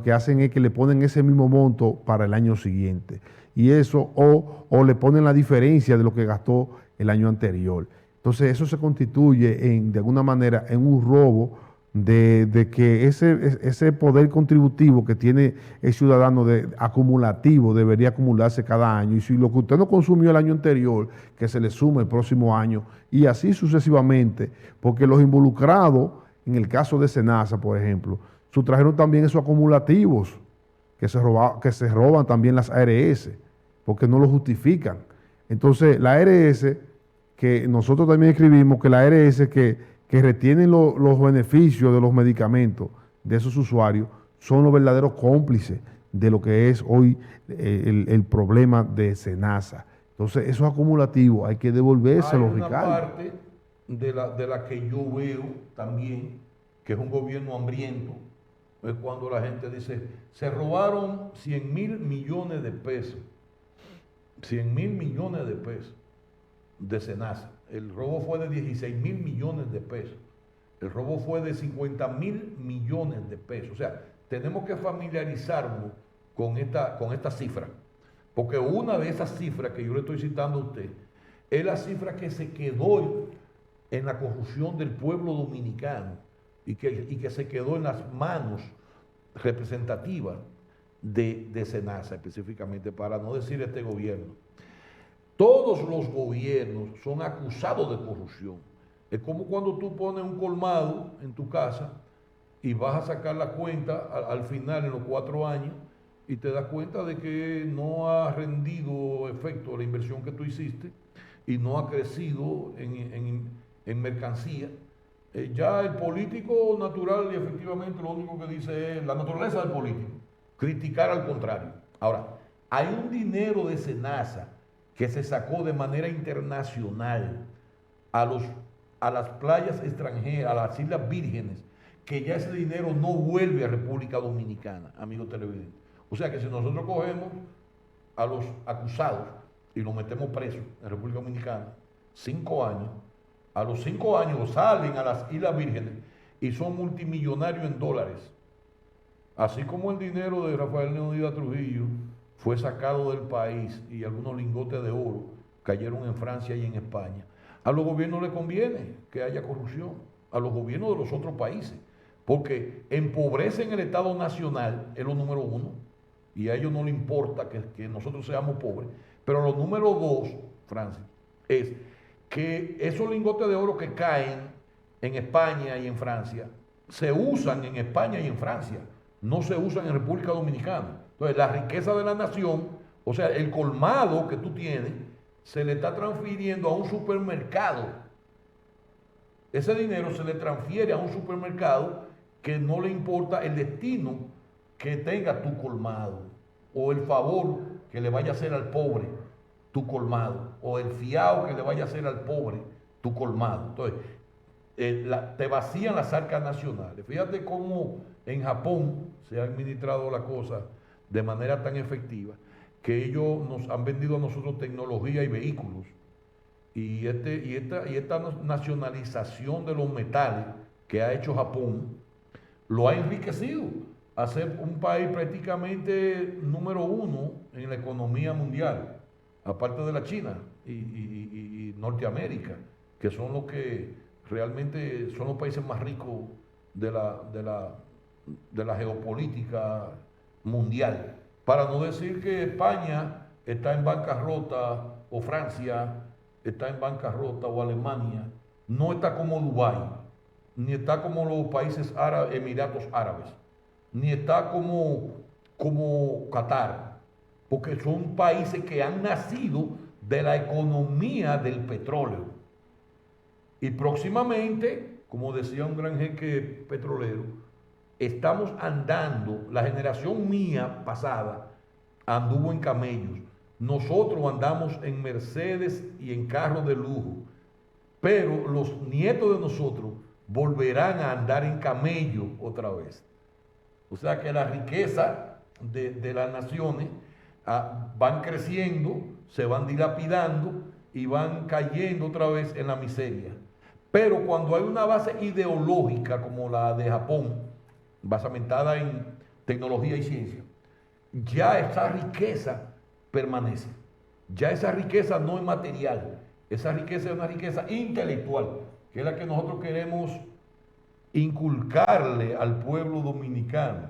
que hacen es que le ponen ese mismo monto para el año siguiente. Y eso, o le ponen la diferencia de lo que gastó el año anterior. Entonces eso se constituye de alguna manera en un robo de que ese poder contributivo que tiene el ciudadano acumulativo debería acumularse cada año. Y si lo que usted no consumió el año anterior, que se le sume el próximo año y así sucesivamente, porque los involucrados, en el caso de Senasa, por ejemplo, sustrajeron también esos acumulativos que se roban también las ARS, porque no lo justifican. Entonces la ARS, que nosotros también escribimos que la ARS que retienen los beneficios de los medicamentos de esos usuarios son los verdaderos cómplices de lo que es hoy el problema de Senasa. Entonces, esos acumulativos hay que devolvérselos, Ricardo. Hay una parte de la que yo veo también, que es un gobierno hambriento, es cuando la gente dice, se robaron 100.000 millones de pesos, 100.000 millones de pesos de Senasa. El robo fue de 16.000 millones de pesos. El robo fue de 50.000 millones de pesos. O sea, tenemos que familiarizarnos con esta cifra, Porque una de esas cifras que yo le estoy citando a usted es la cifra que se quedó en la corrupción del pueblo dominicano y que se quedó en las manos representativas de SENASA específicamente, para no decir este gobierno. Todos los gobiernos son acusados de corrupción. Es como cuando tú pones un colmado en tu casa y vas a sacar la cuenta al final en los 4 años y te das cuenta de que no ha rendido efecto la inversión que tú hiciste y no ha crecido en mercancía. Ya el político natural y efectivamente lo único que dice es la naturaleza del político, criticar al contrario. Ahora, hay un dinero de SENASA que se sacó de manera internacional a las playas extranjeras, a las Islas Vírgenes, que ya ese dinero no vuelve a República Dominicana, amigos televidentes. O sea que si nosotros cogemos a los acusados y los metemos presos en República Dominicana, 5 años, a los 5 años salen a las Islas Vírgenes y son multimillonarios en dólares. Así como el dinero de Rafael Leónidas Trujillo fue sacado del país y algunos lingotes de oro cayeron en Francia y en España. A los gobiernos les conviene que haya corrupción, a los gobiernos de los otros países, porque empobrecen el Estado Nacional, es lo número 1, y a ellos no les importa que nosotros seamos pobres. Pero lo número 2, Francis, es que esos lingotes de oro que caen en España y en Francia, se usan en España y en Francia, no se usan en República Dominicana. Entonces, la riqueza de la nación, o sea, el colmado que tú tienes, se le está transfiriendo a un supermercado. Ese dinero se le transfiere a un supermercado que no le importa el destino que tenga tu colmado, o el favor que le vaya a hacer al pobre tu colmado, o el fiado que le vaya a hacer al pobre tu colmado. Entonces, te vacían las arcas nacionales. Fíjate cómo en Japón se ha administrado la cosa de manera tan efectiva, que ellos nos han vendido a nosotros tecnología y vehículos. Y esta nacionalización de los metales que ha hecho Japón lo ha enriquecido a ser un país prácticamente número 1 en la economía mundial, aparte de la China y Norteamérica, que son los que realmente son los países más ricos de la geopolítica mundial. Para no decir que España está en bancarrota, o Francia está en bancarrota, o Alemania, no está como Dubái, ni está como los países árabes, Emiratos Árabes, ni está como Qatar, porque son países que han nacido de la economía del petróleo. Y próximamente, como decía un gran jeque petrolero, estamos andando, la generación mía pasada anduvo en camellos, nosotros andamos en Mercedes y en carros de lujo, pero los nietos de nosotros volverán a andar en camello otra vez. O sea que la riqueza de las naciones van creciendo, se van dilapidando y van cayendo otra vez en la miseria. Pero cuando hay una base ideológica como la de Japón, basamentada en tecnología y ciencia, ya esa riqueza permanece. Ya esa riqueza no es material, esa riqueza es una riqueza intelectual, que es la que nosotros queremos inculcarle al pueblo dominicano,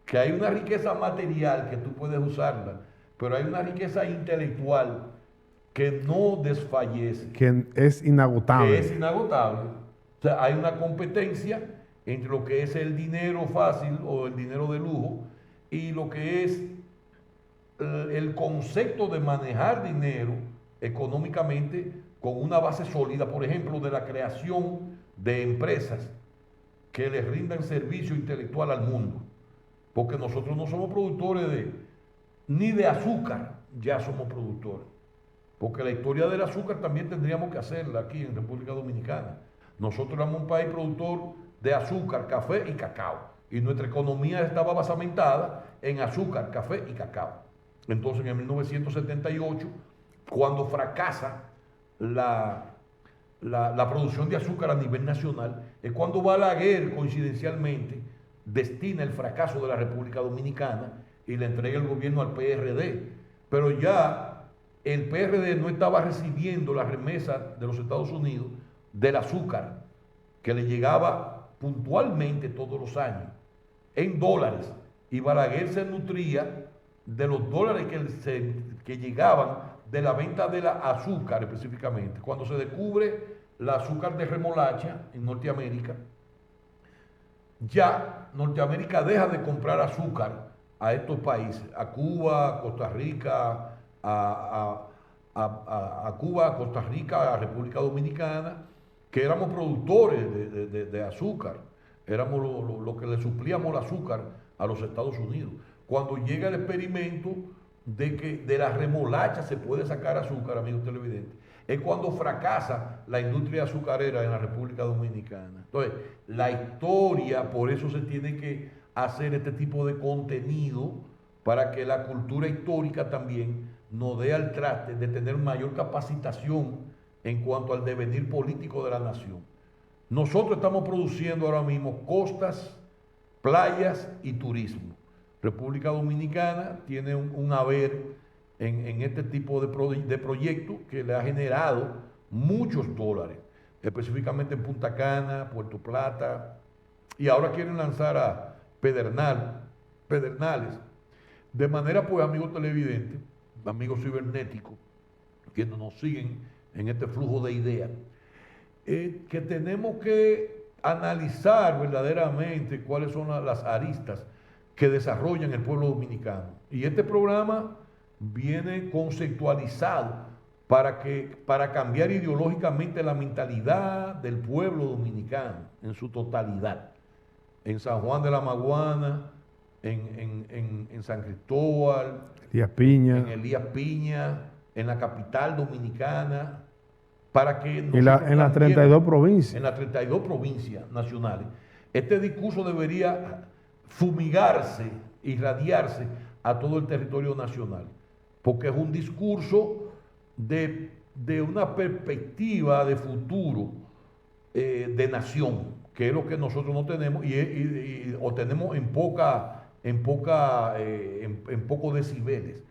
que hay una riqueza material que tú puedes usarla, pero hay una riqueza intelectual que no desfallece. Que es inagotable. Que es inagotable. O sea, hay una competencia entre lo que es el dinero fácil o el dinero de lujo y lo que es el concepto de manejar dinero económicamente con una base sólida, por ejemplo, de la creación de empresas que les rindan servicio intelectual al mundo. Porque nosotros no somos productores ni de azúcar, ya somos productores. Porque la historia del azúcar también tendríamos que hacerla aquí en República Dominicana. Nosotros éramos un país productor de azúcar, café y cacao. Y nuestra economía estaba basamentada en azúcar, café y cacao. Entonces, en 1978, cuando fracasa la producción de azúcar a nivel nacional, es cuando Balaguer, coincidencialmente, destina el fracaso de la República Dominicana y le entrega el gobierno al PRD. pero ya el PRD no estaba recibiendo la remesa de los Estados Unidos del azúcar que le llegaba puntualmente todos los años en dólares, y Balaguer se nutría de los dólares que llegaban de la venta de la azúcar específicamente. Cuando se descubre la azúcar de remolacha en Norteamérica, ya Norteamérica deja de comprar azúcar a estos países, a Cuba, a Costa Rica, a Cuba, a Costa Rica, a República Dominicana, que éramos productores de azúcar, éramos lo que le suplíamos el azúcar a los Estados Unidos. Cuando llega el experimento de que de la remolacha se puede sacar azúcar, amigos televidentes, es cuando fracasa la industria azucarera en la República Dominicana. Entonces, la historia, por eso se tiene que hacer este tipo de contenido, para que la cultura histórica también nos dé al traste de tener mayor capacitación en cuanto al devenir político de la nación. Nosotros estamos produciendo ahora mismo costas, playas y turismo. República Dominicana tiene un haber en este tipo de proyectos que le ha generado muchos dólares, específicamente en Punta Cana, Puerto Plata, y ahora quieren lanzar a Pedernales. De manera, pues, amigos televidentes, amigos cibernéticos, que nos siguen en este flujo de ideas, que tenemos que analizar verdaderamente cuáles son las aristas que desarrollan el pueblo dominicano. Y este programa viene conceptualizado para cambiar ideológicamente la mentalidad del pueblo dominicano en su totalidad. En San Juan de la Maguana, en San Cristóbal, Elías Piña, en Elías Piña, en la capital dominicana, para que en las 32 provincias. En las 32 provincias nacionales. Este discurso debería fumigarse, irradiarse a todo el territorio nacional, porque es un discurso de una perspectiva de futuro, de nación, que es lo que nosotros no tenemos o tenemos en pocos decibeles,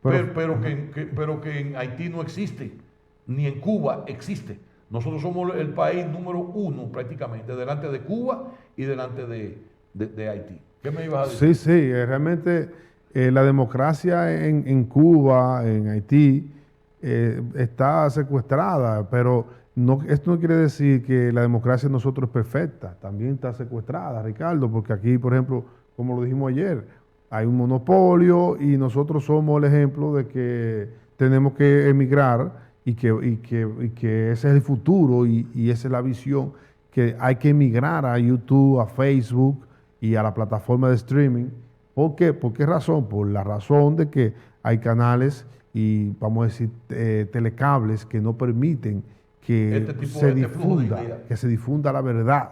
pero que en Haití no existe, ni en Cuba existe. Nosotros somos el país número 1 prácticamente, delante de Cuba y delante de Haití. ¿Qué me ibas a decir? Sí, realmente la democracia en Cuba, en Haití, está secuestrada, pero esto no quiere decir que la democracia de nosotros es perfecta, también está secuestrada, Ricardo, porque aquí, por ejemplo, como lo dijimos ayer, hay un monopolio y nosotros somos el ejemplo de que tenemos que emigrar y que ese es el futuro y esa es la visión, que hay que emigrar a YouTube, a Facebook y a la plataforma de streaming. ¿Por qué? ¿Por qué razón? Por la razón de que hay canales y, vamos a decir, telecables que no permiten que se difunda la verdad.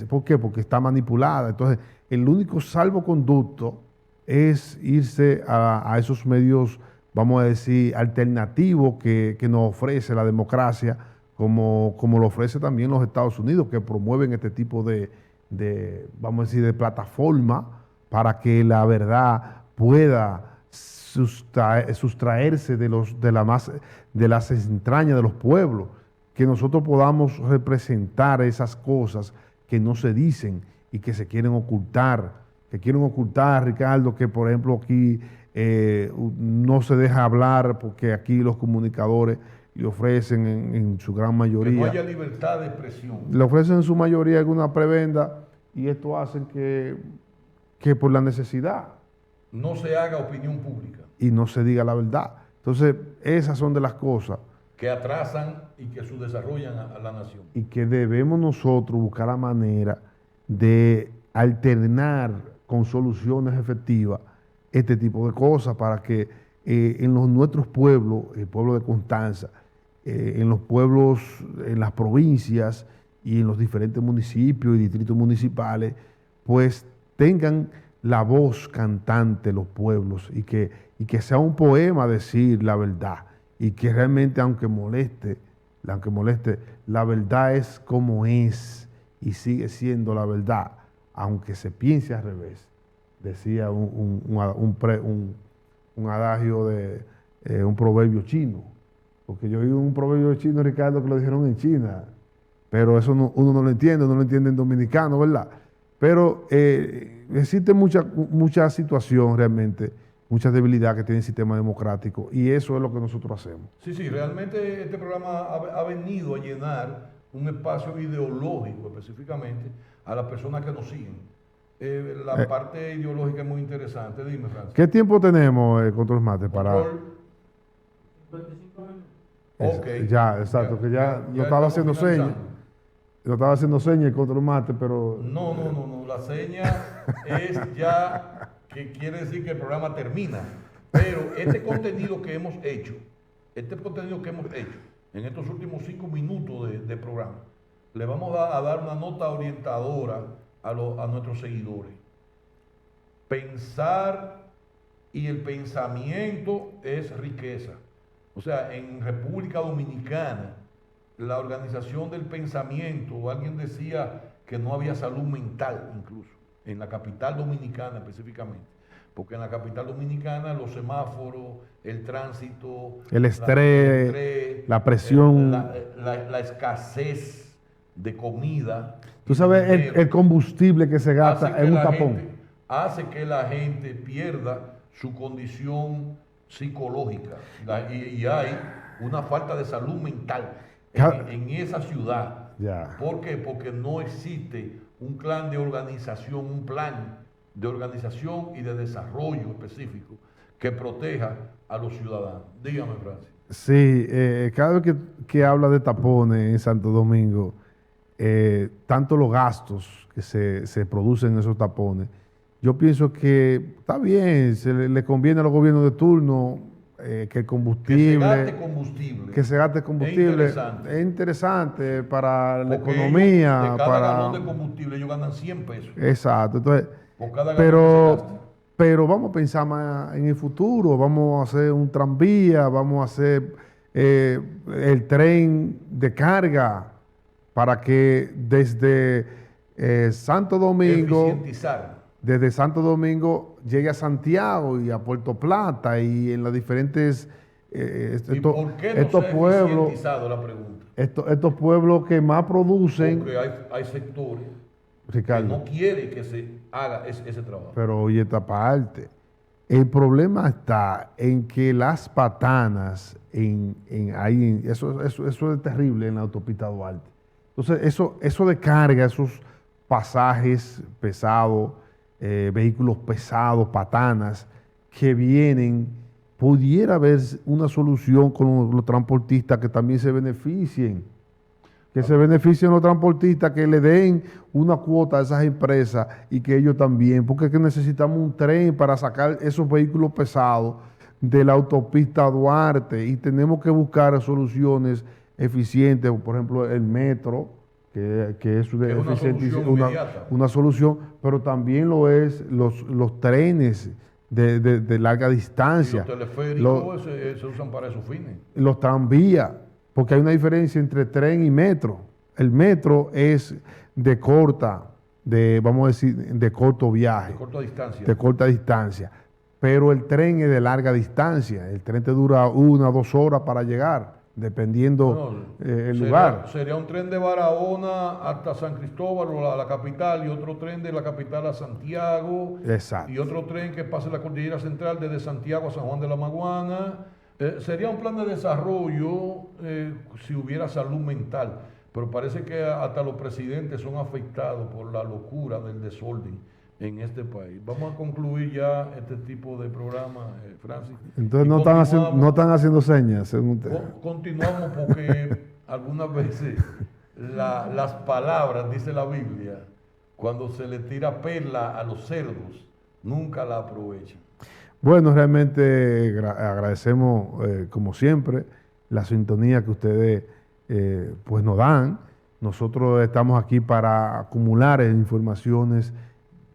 ¿Por qué? Porque está manipulada. Entonces, el único salvoconducto es irse a esos medios, vamos a decir, alternativos que nos ofrece la democracia, como lo ofrece también los Estados Unidos, que promueven este tipo de vamos a decir, de plataforma para que la verdad pueda sustraerse de las entrañas de los pueblos, que nosotros podamos representar esas cosas que no se dicen y que se quieren ocultar, Ricardo, que por ejemplo aquí no se deja hablar porque aquí los comunicadores le ofrecen en su gran mayoría. Que no haya libertad de expresión. Le ofrecen en su mayoría alguna prebenda y esto hace que por la necesidad no se haga opinión pública. Y no se diga la verdad. Entonces, esas son de las cosas que atrasan y que subdesarrollan a la nación. Y que debemos nosotros buscar la manera de alternar con soluciones efectivas este tipo de cosas para que en nuestros pueblos, el pueblo de Constanza, en los pueblos, en las provincias y en los diferentes municipios y distritos municipales, pues tengan la voz cantante los pueblos y que sea un poema decir la verdad y que realmente aunque moleste, la verdad es como es y sigue siendo la verdad, aunque se piense al revés, decía un un adagio de un proverbio chino. Porque yo oí un proverbio chino, Ricardo, que lo dijeron en China, pero eso uno no lo entiende en dominicano, ¿verdad? Pero existe mucha situación realmente, mucha debilidad que tiene el sistema democrático, y eso es lo que nosotros hacemos. Sí, sí, realmente este programa ha venido a llenar un espacio ideológico específicamente a las personas que nos siguen. La parte ideológica es muy interesante. Dime, Francis. ¿Qué tiempo tenemos, Control Mate, para...? Control. 25 minutos. Ok. Ya, exacto, que ya lo estaba haciendo señas. Lo estaba haciendo señas el Control Mate, pero... No. La seña es ya que quiere decir que el programa termina. Pero este contenido que hemos hecho en estos últimos 5 minutos de programa, le vamos a dar una nota orientadora a nuestros seguidores. Pensar y el pensamiento es riqueza. O sea, en República Dominicana, la organización del pensamiento, alguien decía que no había salud mental incluso, en la capital dominicana específicamente. Porque en la capital dominicana los semáforos, el tránsito, el estrés, la presión, la escasez de comida. Tú sabes el combustible que se gasta en un tapón. Hace que la gente pierda su condición psicológica y hay una falta de salud mental en esa ciudad. Ya. ¿Por qué? Porque no existe un plan de organización, y de desarrollo específico que proteja a los ciudadanos. Dígame, Francis. Sí, cada vez que habla de tapones en Santo Domingo, tanto los gastos que se producen en esos tapones, yo pienso que está bien, le conviene a los gobiernos de turno que el combustible... Que se gaste combustible. Es interesante para la economía. De cada galón de combustible ellos ganan 100 pesos. Exacto. Entonces, por cada galón que se gasta. Pero vamos a pensar más en el futuro, vamos a hacer un tranvía, vamos a hacer el tren de carga para que desde Santo Domingo... Desde Santo Domingo llegue a Santiago y a Puerto Plata y en las diferentes ¿por qué no estos pueblos, la pregunta? Estos pueblos que más producen. Porque hay sectores, Ricardo, que no quieren que se haga ese trabajo. Pero oye, esta parte, el problema está en que las patanas eso es terrible en la autopista Duarte. Entonces eso de carga, esos pasajes pesados, vehículos pesados, patanas, que vienen, pudiera haber una solución con los transportistas que también se beneficien. Que se beneficien los transportistas, que le den una cuota a esas empresas y que ellos también, porque es que necesitamos un tren para sacar esos vehículos pesados de la autopista Duarte y tenemos que buscar soluciones eficientes, por ejemplo el metro, que es una solución, pero también lo es los trenes de larga distancia. Y los teleféricos se usan para esos fines. Los tranvías, porque hay una diferencia entre tren y metro. El metro es de corto viaje. De corta distancia. Pero el tren es de larga distancia. El tren te dura 1 o 2 horas para llegar, dependiendo el lugar. Sería un tren de Barahona hasta San Cristóbal o a la capital, y otro tren de la capital a Santiago. Exacto. Y otro tren que pase la cordillera central desde Santiago a San Juan de la Maguana. Sería un plan de desarrollo si hubiera salud mental, pero parece que hasta los presidentes son afectados por la locura del desorden en este país. Vamos a concluir ya este tipo de programa, Francis. Entonces no están haciendo señas, según usted. Continuamos porque algunas veces las palabras, dice la Biblia, cuando se le tira perla a los cerdos, nunca la aprovechan. Bueno, realmente agradecemos, como siempre, la sintonía que ustedes pues nos dan. Nosotros estamos aquí para acumular informaciones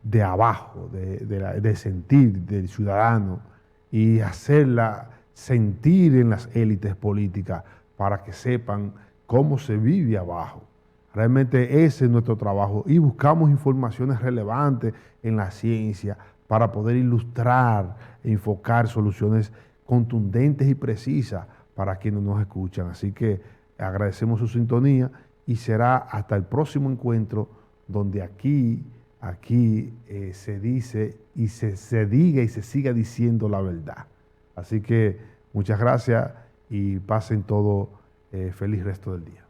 de abajo, de sentir del ciudadano y hacerla sentir en las élites políticas para que sepan cómo se vive abajo. Realmente ese es nuestro trabajo y buscamos informaciones relevantes en la ciencia para poder ilustrar e enfocar soluciones contundentes y precisas para quienes nos escuchan. Así que agradecemos su sintonía y será hasta el próximo encuentro donde aquí se dice y se diga y se siga diciendo la verdad. Así que muchas gracias y pasen todo feliz resto del día.